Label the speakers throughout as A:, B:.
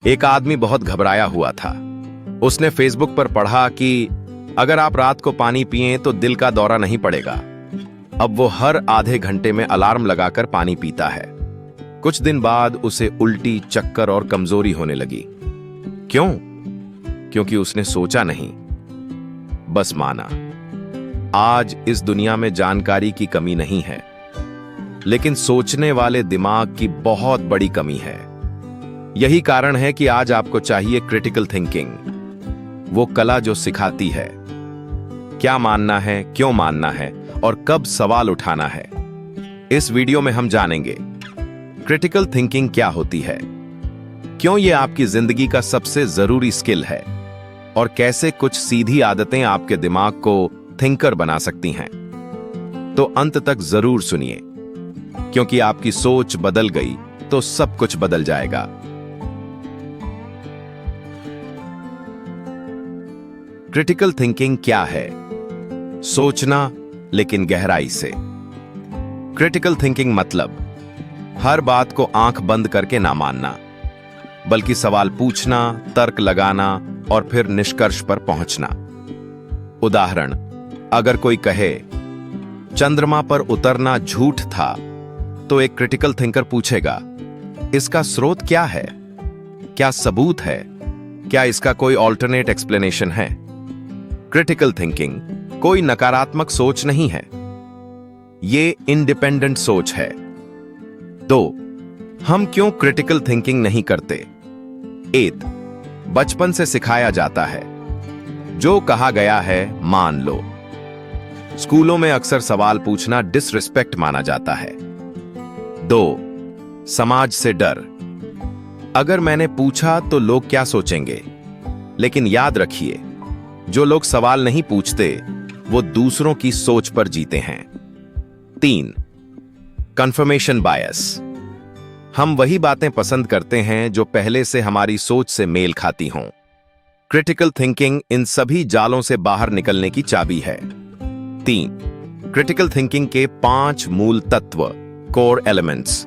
A: एक आदमी बहुत घबराया हुआ था। उसने फेसबुक पर पढ़ा कि अगर आप रात को पानी पिएं तो दिल का दौरा नहीं पड़ेगा। अब वो हर आधे घंटे में अलार्म लगाकर पानी पीता है। कुछ दिन बाद उसे उल्टी, चक्कर और कमजोरी होने लगी। क्यों? क्योंकि उसने सोचा नहीं, बस माना। आज इस दुनिया में जानकारी की कमी नहीं है, लेकिन सोचने वाले दिमाग की बहुत बड़ी कमी है। यही कारण है कि आज आपको चाहिए क्रिटिकल थिंकिंग, वो कला जो सिखाती है क्या मानना है, क्यों मानना है और कब सवाल उठाना है। इस वीडियो में हम जानेंगे क्रिटिकल थिंकिंग क्या होती है, क्यों ये आपकी जिंदगी का सबसे जरूरी स्किल है और कैसे कुछ सीधी आदतें आपके दिमाग को थिंकर बना सकती हैं। तो अंत तक जरूर सुनिए, क्योंकि आपकी सोच बदल गई तो सब कुछ बदल जाएगा। क्रिटिकल थिंकिंग क्या है? सोचना, लेकिन गहराई से। क्रिटिकल थिंकिंग मतलब हर बात को आंख बंद करके ना मानना, बल्कि सवाल पूछना, तर्क लगाना और फिर निष्कर्ष पर पहुंचना। उदाहरण, अगर कोई कहे चंद्रमा पर उतरना झूठ था, तो एक क्रिटिकल थिंकर पूछेगा, इसका स्रोत क्या है? क्या सबूत है? क्या इसका कोई ऑल्टरनेट एक्सप्लेनेशन है? क्रिटिकल थिंकिंग कोई नकारात्मक सोच नहीं है, ये इंडिपेंडेंट सोच है। 2. हम क्यों क्रिटिकल थिंकिंग नहीं करते? 1. बचपन से सिखाया जाता है, जो कहा गया है मान लो। स्कूलों में अक्सर सवाल पूछना डिसरिस्पेक्ट माना जाता है। 2. समाज से डर, अगर मैंने पूछा तो लोग क्या सोचेंगे। लेकिन याद रखिए, जो लोग सवाल नहीं पूछते वो दूसरों की सोच पर जीते हैं। 3. कंफर्मेशन बायस, हम वही बातें पसंद करते हैं जो पहले से हमारी सोच से मेल खाती हों। क्रिटिकल थिंकिंग इन सभी जालों से बाहर निकलने की चाबी है। 3. क्रिटिकल थिंकिंग के 5 मूल तत्व, कोर एलिमेंट्स।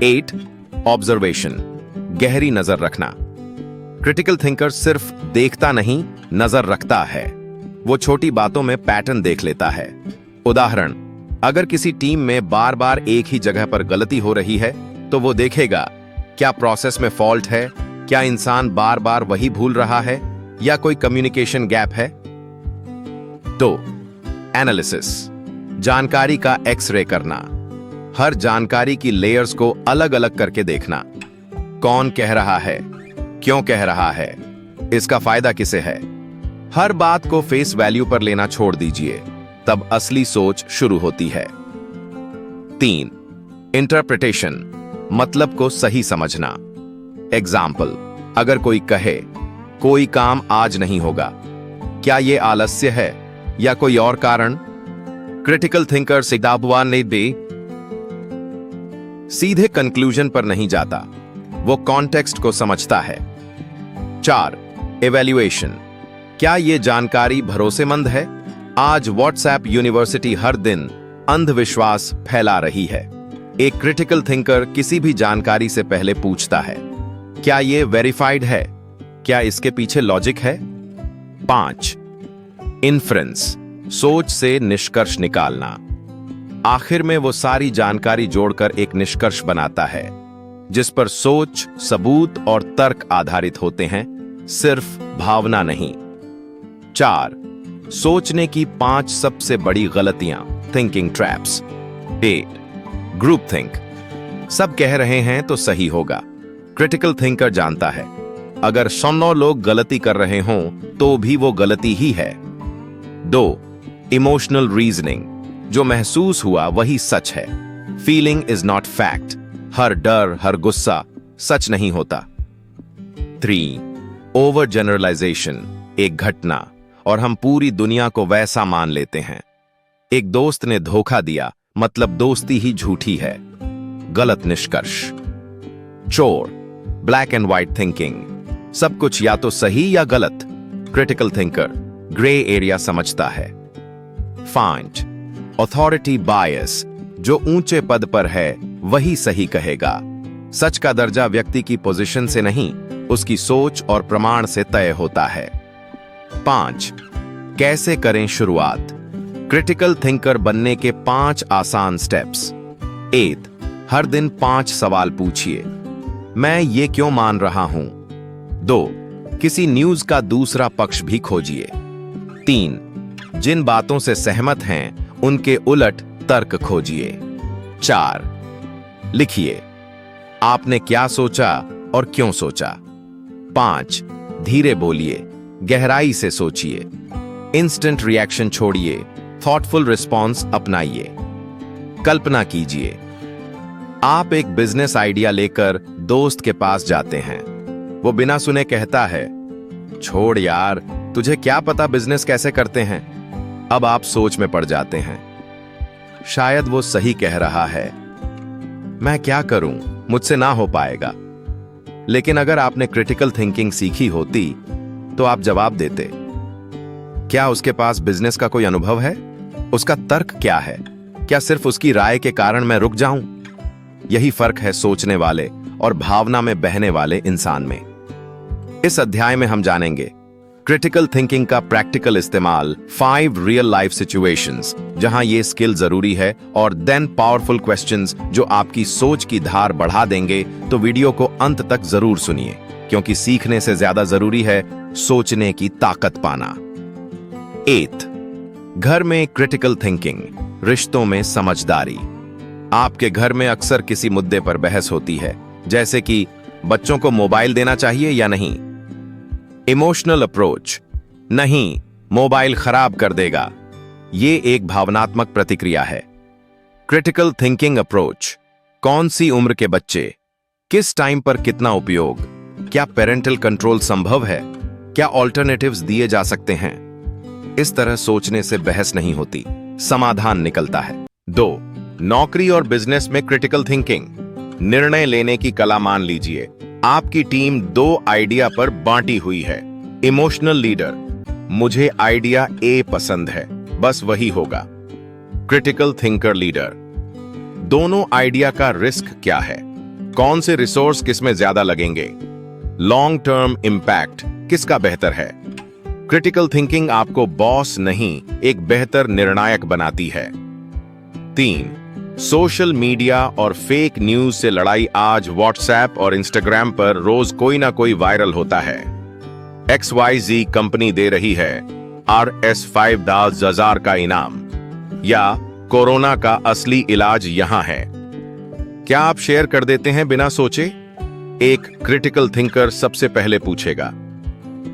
A: 8. ऑब्जर्वेशन, गहरी नजर रखना। क्रिटिकल थिंकर सिर्फ देखता नहीं, नजर रखता है। वो छोटी बातों में पैटर्न देख लेता है। उदाहरण, अगर किसी टीम में बार बार एक ही जगह पर गलती हो रही है, तो वो देखेगा क्या प्रोसेस में फॉल्ट है, क्या इंसान बार बार वही भूल रहा है या कोई कम्युनिकेशन गैप है। 2. एनालिसिस, जानकारी का एक्सरे करना। हर जानकारी की लेयर्स को अलग अलग करके देखना। कौन कह रहा है, क्यों कह रहा है, इसका फायदा किसे है। हर बात को फेस वैल्यू पर लेना छोड़ दीजिए, तब असली सोच शुरू होती है। 3. इंटरप्रिटेशन, मतलब को सही समझना। एग्जाम्पल, अगर कोई कहे कोई काम आज नहीं होगा, क्या यह आलस्य है या कोई और कारण? क्रिटिकल थिंकर सीधे कंक्लूजन पर नहीं जाता, वो कॉन्टेक्स्ट को समझता है। 4. इवैल्यूएशन, क्या ये जानकारी भरोसेमंद है? आज व्हाट्सएप यूनिवर्सिटी हर दिन अंधविश्वास फैला रही है। एक क्रिटिकल थिंकर किसी भी जानकारी से पहले पूछता है, क्या ये वेरीफाइड है? क्या इसके पीछे लॉजिक है? 5. इन्फ्रेंस, सोच से निष्कर्ष निकालना। आखिर में वो सारी जानकारी जोड़कर एक निष्कर्ष बनाता है, जिस पर सोच, सबूत और तर्क आधारित होते हैं, सिर्फ भावना नहीं। 4. सोचने की 5 सबसे बड़ी गलतियां, थिंकिंग ट्रैप्स। 8. ग्रुप थिंक, सब कह रहे हैं तो सही होगा। क्रिटिकल थिंकर जानता है, अगर 100 लोग गलती कर रहे हों तो भी वो गलती ही है। 2. इमोशनल रीजनिंग, जो महसूस हुआ वही सच है। फीलिंग इज नॉट फैक्ट, हर डर, हर गुस्सा सच नहीं होता। 3. ओवर जनरलाइजेशन, एक घटना और हम पूरी दुनिया को वैसा मान लेते हैं। एक दोस्त ने धोखा दिया, मतलब दोस्ती ही झूठी है। गलत निष्कर्ष। चोर, ब्लैक एंड व्हाइट थिंकिंग, सब कुछ या तो सही या गलत। क्रिटिकल थिंकर ग्रे एरिया समझता है। 5. अथॉरिटी बायस, जो ऊंचे पद पर है वही सही कहेगा। सच का दर्जा व्यक्ति की पोजीशन से नहीं, उसकी सोच और प्रमाण से तय होता है। 5. कैसे करें शुरुआत? क्रिटिकल थिंकर बनने के 5 आसान स्टेप्स। 1. हर दिन 5 सवाल पूछिए। मैं ये क्यों मान रहा हूं? 2. किसी न्यूज का दूसरा पक्ष भी खोजिए। 3. जिन बातों से सहमत हैं उनके उलट तर्क खोजिए। 4. लिखिए, आपने क्या सोचा और क्यों सोचा। 5. धीरे बोलिए, गहराई से सोचिए, इंस्टेंट रिएक्शन छोड़िए, थॉटफुल रिस्पॉन्स अपनाइए। कल्पना कीजिए, आप एक बिजनेस आइडिया लेकर दोस्त के पास जाते हैं। वो बिना सुने कहता है, छोड़ यार, तुझे क्या पता बिजनेस कैसे करते हैं। अब आप सोच में पड़ जाते हैं। शायद वो सही कह रहा है, मैं क्या करूं, मुझसे ना हो पाएगा। लेकिन अगर आपने क्रिटिकल थिंकिंग सीखी होती तो आप जवाब देते, क्या उसके पास बिजनेस का कोई अनुभव है? उसका तर्क क्या है? क्या सिर्फ उसकी राय के कारण मैं रुक जाऊं? यही फर्क है सोचने वाले और भावना में बहने वाले इंसान में। इस अध्याय में हम जानेंगे क्रिटिकल थिंकिंग का प्रैक्टिकल इस्तेमाल, 5 रियल लाइफ सिचुएशंस जहां ये स्किल जरूरी है, और देन पावरफुल क्वेश्चंस जो आपकी सोच की धार बढ़ा देंगे। तो वीडियो को अंत तक जरूर सुनिए, क्योंकि सीखने से ज्यादा जरूरी है सोचने की ताकत पाना। 8. घर में क्रिटिकल थिंकिंग, रिश्तों में समझदारी। आपके घर में अक्सर किसी मुद्दे पर बहस होती है, जैसे कि बच्चों को मोबाइल देना चाहिए या नहीं। इमोशनल अप्रोच, नहीं, मोबाइल खराब कर देगा। ये एक भावनात्मक प्रतिक्रिया है। क्रिटिकल थिंकिंग अप्रोच, कौन सी उम्र के बच्चे, किस टाइम पर कितना उपयोग, क्या पेरेंटल कंट्रोल संभव है, क्या ऑल्टरनेटिव्स दिए जा सकते हैं। इस तरह सोचने से बहस नहीं होती, समाधान निकलता है। 2. नौकरी और बिजनेस में क्रिटिकल थिंकिंग, निर्णय लेने की कला। मान लीजिए आपकी टीम 2 आइडिया पर बांटी हुई है। इमोशनल लीडर, मुझे आइडिया ए पसंद है, बस वही होगा। क्रिटिकल थिंकर लीडर, दोनों आइडिया का रिस्क क्या है, कौन से रिसोर्स किसमें ज्यादा लगेंगे, लॉन्ग टर्म इंपैक्ट किसका बेहतर है। क्रिटिकल थिंकिंग आपको बॉस नहीं, एक बेहतर निर्णायक बनाती है। 3. सोशल मीडिया और फेक न्यूज से लड़ाई। आज व्हाट्सएप और इंस्टाग्राम पर रोज कोई ना कोई वायरल होता है। XYZ कंपनी दे रही है RS5000 का इनाम, या कोरोना का असली इलाज यहां है। क्या आप शेयर कर देते हैं बिना सोचे? एक क्रिटिकल थिंकर सबसे पहले पूछेगा,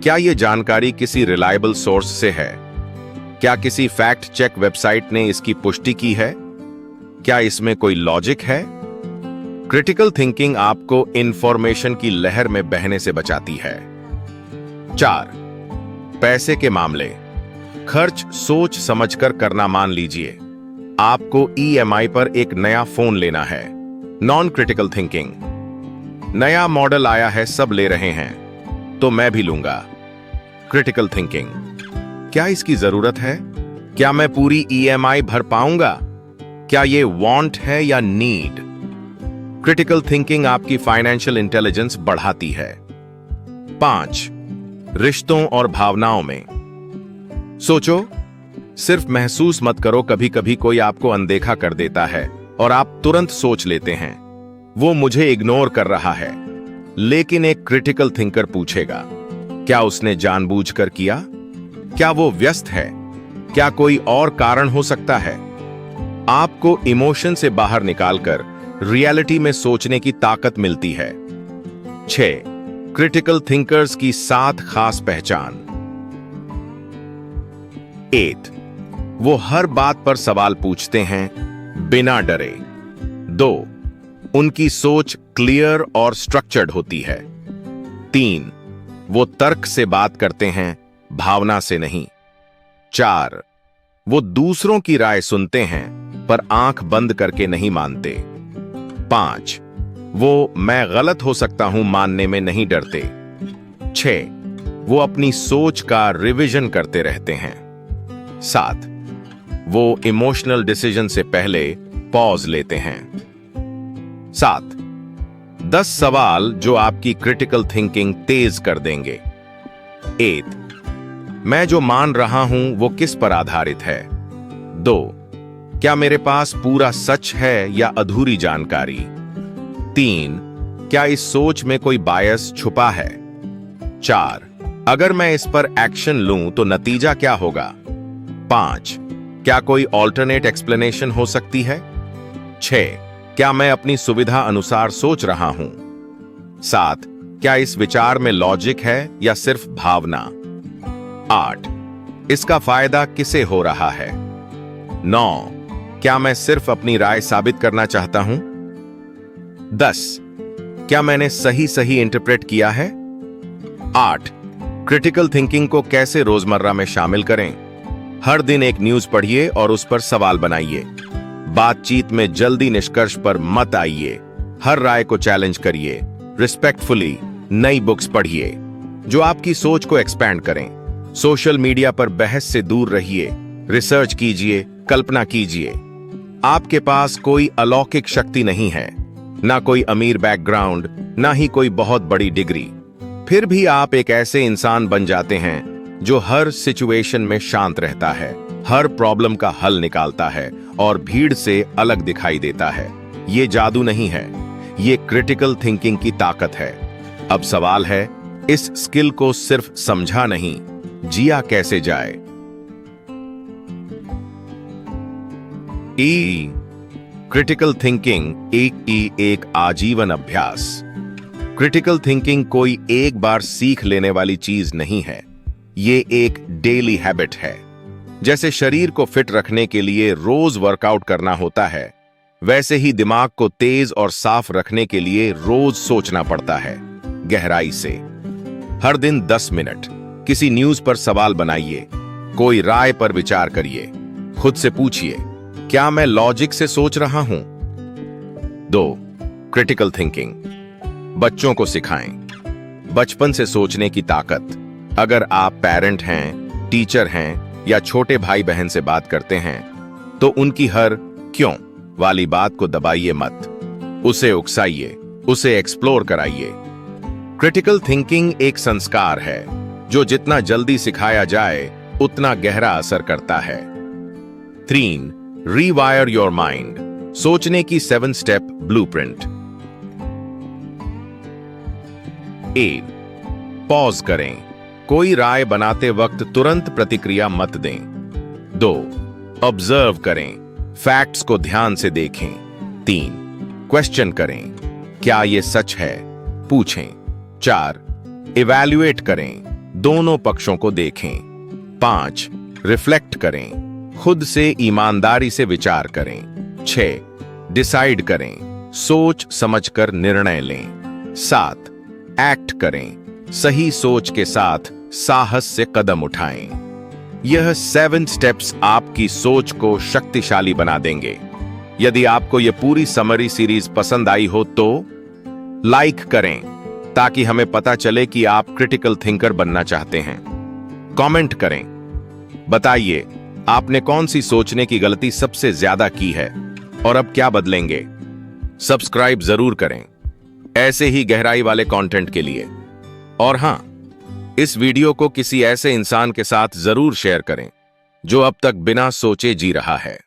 A: क्या यह जानकारी किसी रिलायबल सोर्स से है? क्या किसी फैक्ट चेक वेबसाइट ने इसकी पुष्टि की है? क्या इसमें कोई लॉजिक है? क्रिटिकल थिंकिंग आपको इंफॉर्मेशन की लहर में बहने से बचाती है। 4. पैसे के मामले, खर्च सोच समझकर करना। मान लीजिए आपको EMI पर एक नया फोन लेना है। नॉन क्रिटिकल थिंकिंग, नया मॉडल आया है, सब ले रहे हैं, तो मैं भी लूंगा। क्रिटिकल थिंकिंग, क्या इसकी जरूरत है? क्या मैं पूरी EMI भर पाऊंगा? क्या ये वांट है या नीड? क्रिटिकल थिंकिंग आपकी फाइनेंशियल इंटेलिजेंस बढ़ाती है। 5. रिश्तों और भावनाओं में, सोचो, सिर्फ महसूस मत करो। कभी कभी कोई आपको अनदेखा कर देता है और आप तुरंत सोच लेते हैं, वो मुझे इग्नोर कर रहा है। लेकिन एक क्रिटिकल थिंकर पूछेगा, क्या उसने जानबूझकर किया? क्या वो व्यस्त है? क्या कोई और कारण हो सकता है? आपको इमोशन से बाहर निकालकर रियलिटी में सोचने की ताकत मिलती है। 6. क्रिटिकल थिंकर्स की 7 खास पहचान। 8. वो हर बात पर सवाल पूछते हैं बिना डरे। 2. उनकी सोच क्लियर और स्ट्रक्चर्ड होती है। 3. वो तर्क से बात करते हैं, भावना से नहीं। 4. वो दूसरों की राय सुनते हैं पर आंख बंद करके नहीं मानते। 5. वो मैं गलत हो सकता हूं मानने में नहीं डरते। 6. वो अपनी सोच का रिवीजन करते रहते हैं। 7. वो इमोशनल डिसीजन से पहले पॉज लेते हैं। 7. 10 सवाल जो आपकी क्रिटिकल थिंकिंग तेज कर देंगे। 8. मैं जो मान रहा हूं वो किस पर आधारित है? 2. क्या मेरे पास पूरा सच है या अधूरी जानकारी? 3. क्या इस सोच में कोई बायस छुपा है? 4. अगर मैं इस पर एक्शन लूं तो नतीजा क्या होगा? 5. क्या कोई ऑल्टरनेट एक्सप्लेनेशन हो सकती है? 6. क्या मैं अपनी सुविधा अनुसार सोच रहा हूं? 7. क्या इस विचार में लॉजिक है या सिर्फ भावना? 8. इसका फायदा किसे हो रहा है? 9. क्या मैं सिर्फ अपनी राय साबित करना चाहता हूं? 10. क्या मैंने सही इंटरप्रेट किया है? 8. क्रिटिकल थिंकिंग को कैसे रोजमर्रा में शामिल करें? हर दिन एक न्यूज पढ़िए और उस पर सवाल बनाइए। बातचीत में जल्दी निष्कर्ष पर मत आइए। हर राय को चैलेंज करिए। रिस्पेक्टफुली नई बुक्स पढ़िए जो आपकी सोच को एक्सपैंड करें। सोशल मीडिया पर बहस से दूर रहिए। रिसर्च कीजिए, कल्पना कीजिए। आपके पास कोई अलौकिक शक्ति नहीं है, ना कोई अमीर बैकग्राउंड, ना ही कोई बहुत बड़ी डिग्री। फिर भी आप एक ऐसे इंसान बन जाते हैं जो हर सिचुएशन में शांत रहता है, हर प्रॉब्लम का हल निकालता है और भीड़ से अलग दिखाई देता है। ये जादू नहीं है, ये क्रिटिकल थिंकिंग की ताकत है। अब सवाल है, इस स्किल को सिर्फ समझा नहीं, जिया कैसे जाए? क्रिटिकल थिंकिंग एक आजीवन अभ्यास। क्रिटिकल थिंकिंग कोई एक बार सीख लेने वाली चीज नहीं है, ये एक डेली हैबिट है। जैसे शरीर को फिट रखने के लिए रोज वर्कआउट करना होता है, वैसे ही दिमाग को तेज और साफ रखने के लिए रोज सोचना पड़ता है, गहराई से। हर दिन 10 मिनट किसी न्यूज पर सवाल बनाइए, कोई राय पर विचार करिए। खुद से पूछिए, क्या मैं लॉजिक से सोच रहा हूं? 2. क्रिटिकल थिंकिंग बच्चों को सिखाएं। बचपन से सोचने की ताकत। अगर आप पेरेंट हैं, टीचर हैं या छोटे भाई बहन से बात करते हैं तो उनकी हर क्यों वाली बात को दबाइए मत। उसे उकसाइए, उसे एक्सप्लोर कराइए। क्रिटिकल थिंकिंग एक संस्कार है जो जितना जल्दी सिखाया जाए उतना गहरा असर करता है। 3. रीवायर योर माइंड। सोचने की 7 स्टेप ब्लूप्रिंट। 1. पॉज करें। कोई राय बनाते वक्त तुरंत प्रतिक्रिया मत दें। 2. ऑब्जर्व करें। फैक्ट्स को ध्यान से देखें। 3. क्वेश्चन करें। क्या यह सच है? पूछें। 4. इवैल्यूएट करें। दोनों पक्षों को देखें। 5. रिफ्लेक्ट करें। खुद से ईमानदारी से विचार करें। 6. डिसाइड करें। सोच समझकर निर्णय लें। 7. एक्ट करें। सही सोच के साथ साहस से कदम उठाएं। यह 7 स्टेप्स आपकी सोच को शक्तिशाली बना देंगे। यदि आपको यह पूरी समरी सीरीज पसंद आई हो तो लाइक करें ताकि हमें पता चले कि आप क्रिटिकल थिंकर बनना चाहते हैं। कमेंट करें, बताइए आपने कौन सी सोचने की गलती सबसे ज्यादा की है और अब क्या बदलेंगे। सब्सक्राइब जरूर करें ऐसे ही गहराई वाले कंटेंट के लिए। और हां, इस वीडियो को किसी ऐसे इंसान के साथ जरूर शेयर करें जो अब तक बिना सोचे जी रहा है।